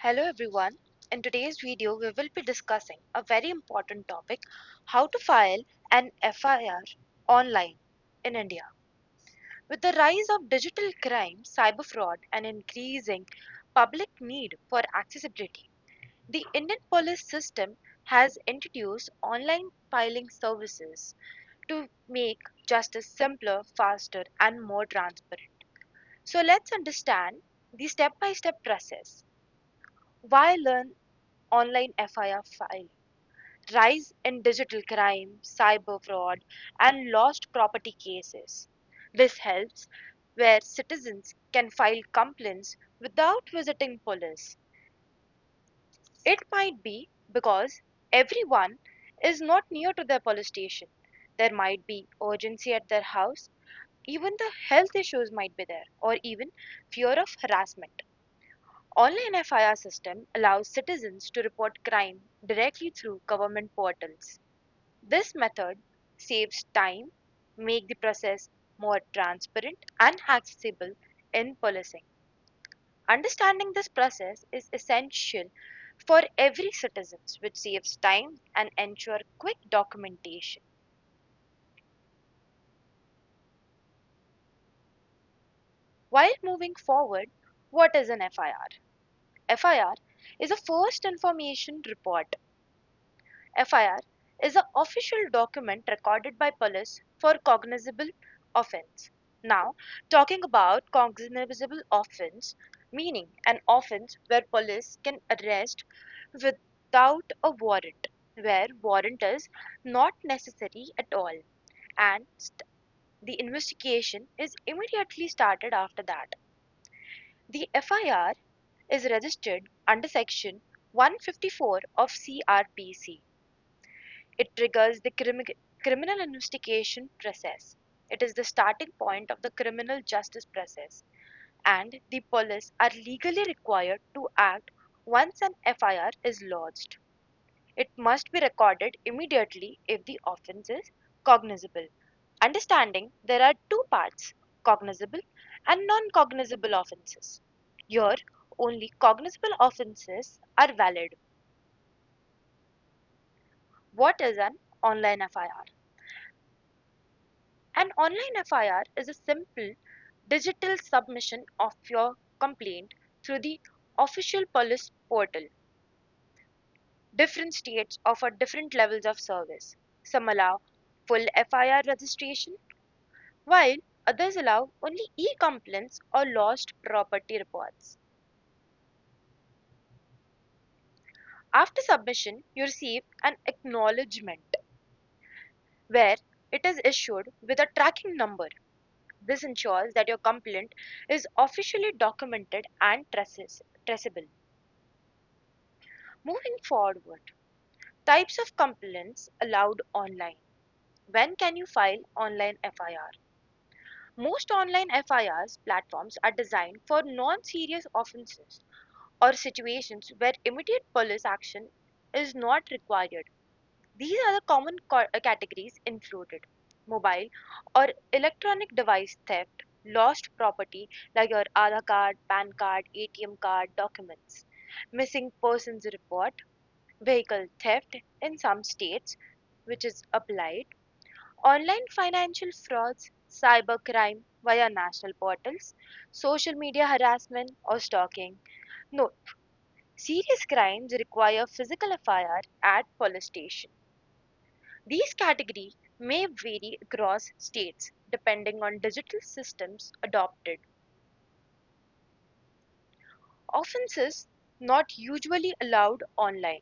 Hello everyone. In today's video, we will be discussing a very important topic, how to file an FIR online in India. With the rise of digital crime, cyber fraud and increasing public need for accessibility, the Indian police system has introduced online filing services to make justice simpler, faster and more transparent. So let's understand the step-by-step process. Why learn online FIR filing? Rise in digital crime, cyber fraud, and lost property cases. This helps where citizens can file complaints without visiting police. It might be because everyone is not near to their police station. There might be urgency at their house, even the health issues might be there, or even fear of harassment. Online FIR system allows citizens to report crime directly through government portals. This method saves time, make the process more transparent and accessible in policing. Understanding this process is essential for every citizen, which saves time and ensure quick documentation. While moving forward, what is an FIR? FIR is a first information report. FIR is an official document recorded by police for cognizable offense. Now, talking about cognizable offense, meaning an offense where police can arrest without a warrant, where warrant is not necessary at all, and the investigation is immediately started after that. The FIR is registered under section 154 of CrPC. It triggers the criminal investigation process. It is the starting point of the criminal justice process, and the police are legally required to act once an FIR is lodged. It must be recorded immediately if the offence is cognizable. Understanding there are two parts, cognizable and non cognizable offences. Here, only cognizable offences are valid. What is an online FIR? An online FIR is a simple digital submission of your complaint through the official police portal. Different states offer different levels of service. Some allow full FIR registration, while others allow only e-complaints or lost property reports. After submission, you receive an acknowledgement where it is issued with a tracking number. This ensures that your complaint is officially documented and traceable. Moving forward, types of complaints allowed online. When can you file online FIR? Most online FIRs platforms are designed for non-serious offences or situations where immediate police action is not required. These are the common categories included: mobile or electronic device theft, lost property like your Aadhaar card, PAN card, ATM card, documents, missing persons report, vehicle theft in some states, which is applied, online financial frauds, cybercrime via national portals, social media harassment or stalking. Note, serious crimes require physical FIR at police station. These categories may vary across states depending on digital systems adopted. Offences not usually allowed online,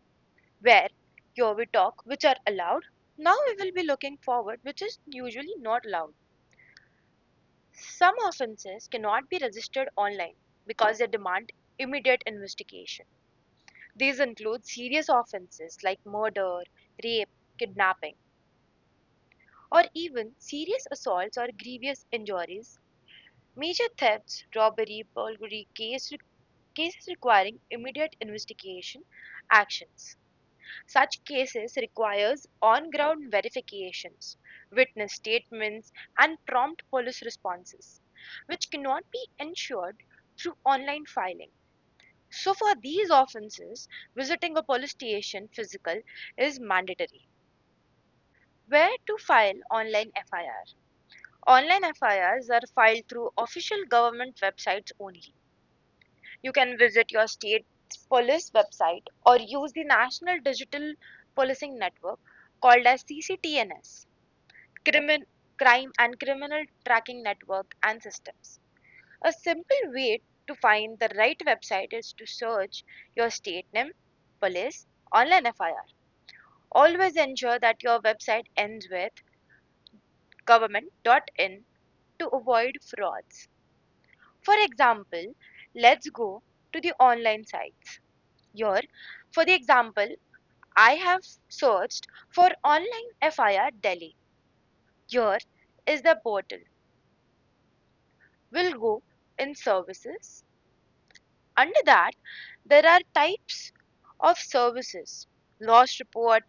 where here we talk which are allowed. Now we will be looking forward which is usually not allowed. Some offences cannot be registered online because they demand immediate investigation. These include serious offences like murder, rape, kidnapping, or even serious assaults or grievous injuries. Major thefts, robbery, burglary, cases requiring immediate investigation actions. Such cases requires on-ground verifications, witness statements, and prompt police responses, which cannot be ensured through online filing. So for these offences, visiting a police station physical is mandatory. Where to file online FIR? Online FIRs are filed through official government websites only. You can visit your state police website or use the National Digital Policing Network called as CCTNS, Crimin- Crime and Criminal Tracking Network and Systems. A simple way to find the right website is to search your state name, police, online FIR. Always ensure that your website ends with government.in to avoid frauds. For example, let's go to the online sites. Here, for the example, I have searched for online FIR Delhi. Here is the portal. We'll go in services. Under that, there are types of services: lost report,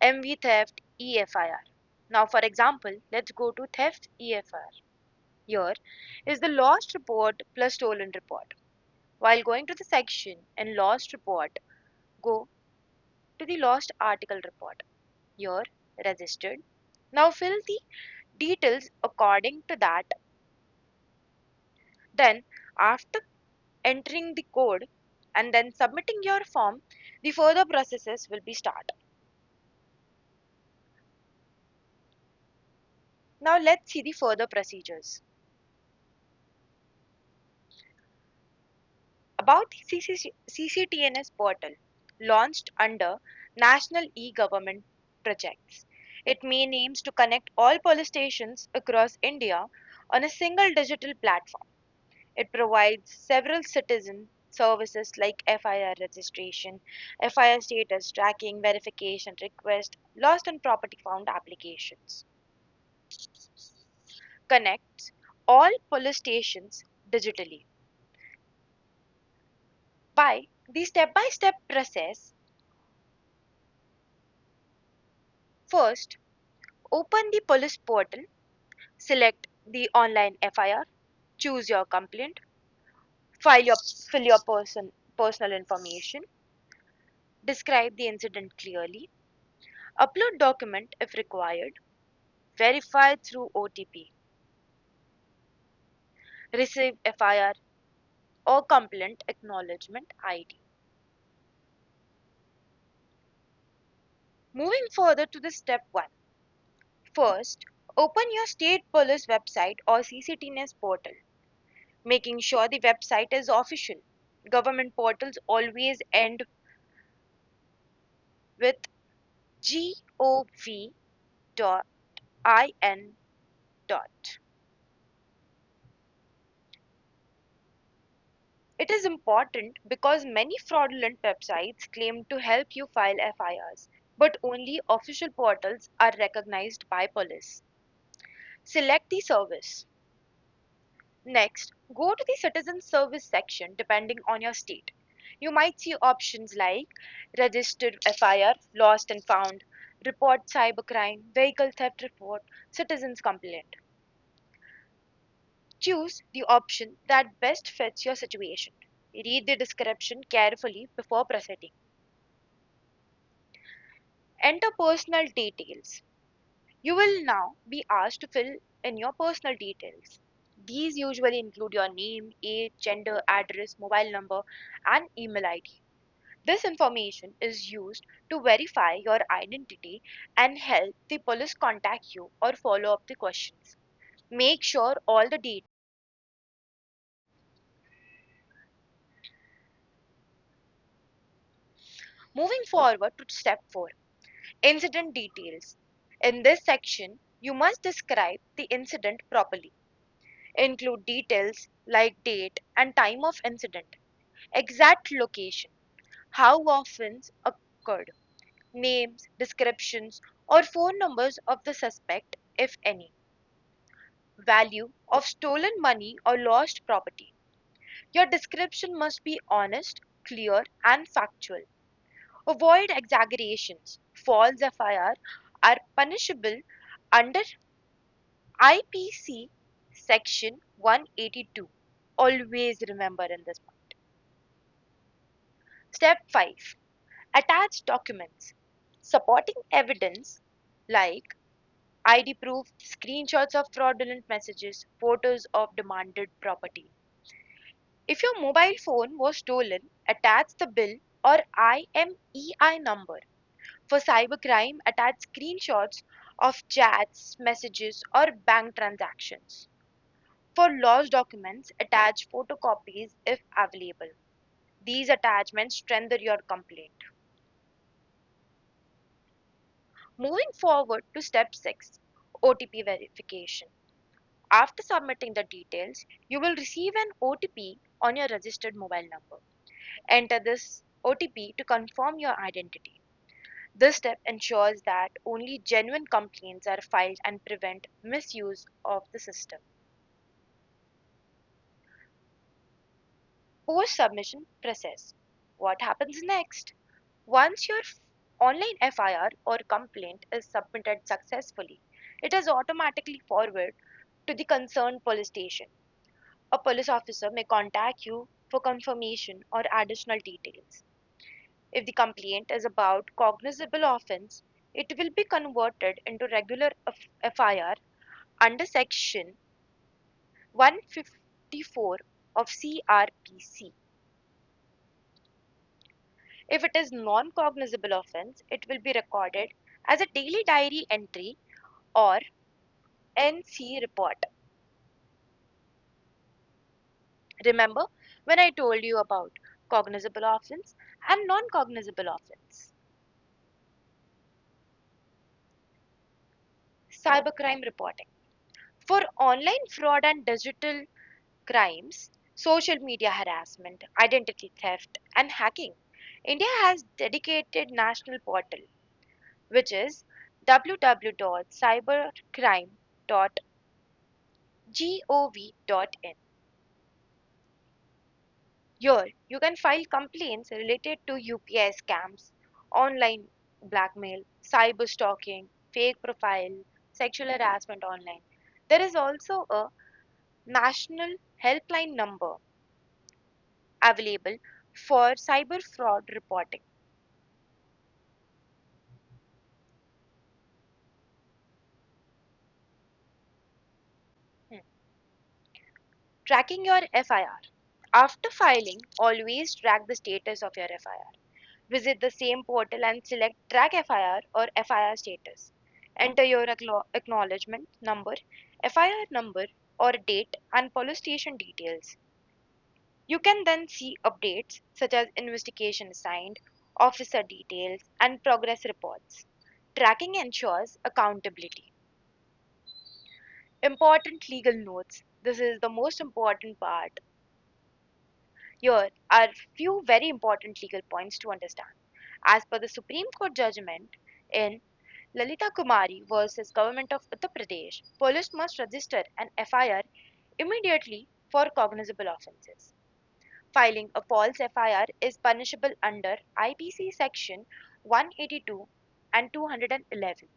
MV theft, EFIR. Now, for example, let's go to theft EFIR. Here is the lost report plus stolen report. While going to the section in lost report, go to the lost article report. Here, registered. Now fill the details according to that. Then, after entering the code and then submitting your form, the further processes will be start. Now let's see the further procedures. About the CCTNS portal, launched under National E-Government Projects. It main aims to connect all police stations across India on a single digital platform. It provides several citizen services like FIR registration, FIR status tracking, verification request, lost and property found applications. Connects all police stations digitally. By the step-by-step process, first, open the police portal, select the online FIR, choose your complaint, fill your personal information, describe the incident clearly, upload document if required, verify through OTP, receive FIR or complaint acknowledgement ID. Moving further to the step 1. First, open your state police website or CCTNS portal, making sure the website is official. Government portals always end with gov.in. It is important because many fraudulent websites claim to help you file FIRs, but only official portals are recognized by police. Select the service. Next, go to the citizen service section depending on your state. You might see options like registered FIR, lost and found, report cybercrime, vehicle theft report, citizens complaint. Choose the option that best fits your situation. Read the description carefully before proceeding. Enter personal details. You will now be asked to fill in your personal details. These usually include your name, age, gender, address, mobile number, and email ID. This information is used to verify your identity and help the police contact you or follow up the questions. Make sure all the details. Moving forward to step 4, incident details. In this section, you must describe the incident properly. Include details like date and time of incident, exact location, how offense occurred, names, descriptions, or phone numbers of the suspect, if any, value of stolen money or lost property. Your description must be honest, clear, and factual. Avoid exaggerations. False FIR are punishable under IPC section 182. Always remember in this point. Step 5. Attach documents. Supporting evidence like ID proof, screenshots of fraudulent messages, photos of demanded property. If your mobile phone was stolen, attach the bill or IMEI number. For cybercrime, attach screenshots of chats, messages, or bank transactions. For lost documents, attach photocopies if available. These attachments strengthen your complaint. Moving forward to step 6, OTP verification. After submitting the details, you will receive an OTP on your registered mobile number. Enter this OTP to confirm your identity. This step ensures that only genuine complaints are filed and prevent misuse of the system. Post submission process. What happens next? Once your online FIR or complaint is submitted successfully, it is automatically forwarded to the concerned police station. A police officer may contact you for confirmation or additional details. If the complaint is about cognizable offense, it will be converted into regular FIR under section 154 of CrPC. If it is non-cognizable offense, it will be recorded as a daily diary entry or NC report. Remember when I told you about cognizable offense and non-cognizable offense? Cybercrime reporting. For online fraud and digital crimes, social media harassment, identity theft, and hacking, India has dedicated national portal, which is www.cybercrime.gov.in. Here, you can file complaints related to UPI scams, online blackmail, cyber stalking, fake profile, sexual harassment online. There is also a national helpline number available for cyber fraud reporting. Hmm. Tracking your FIR. After filing, always track the status of your FIR. Visit the same portal and select Track FIR or FIR status. Enter your acknowledgement number, FIR number or date, and police station details. You can then see updates such as investigation assigned, officer details, and progress reports. Tracking ensures accountability. Important legal notes. This is the most important part. Here are few very important legal points to understand. As per the Supreme Court judgment in Lalita Kumari versus Government of Uttar Pradesh, police must register an FIR immediately for cognizable offences. Filing a false FIR is punishable under IPC section 182 and 211.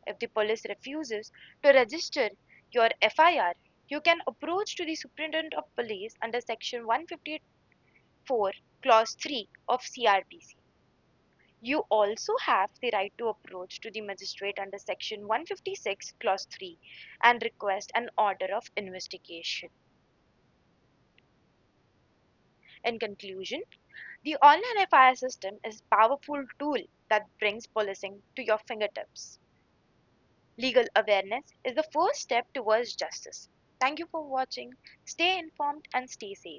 If the police refuses to register your FIR, you can approach to the Superintendent of Police under section 154 clause 3 of CRPC. You also have the right to approach to the magistrate under section 156 clause 3 and request an order of investigation. In conclusion, the online FIR system is a powerful tool that brings policing to your fingertips. Legal awareness is the first step towards justice. Thank you for watching. Stay informed and stay safe.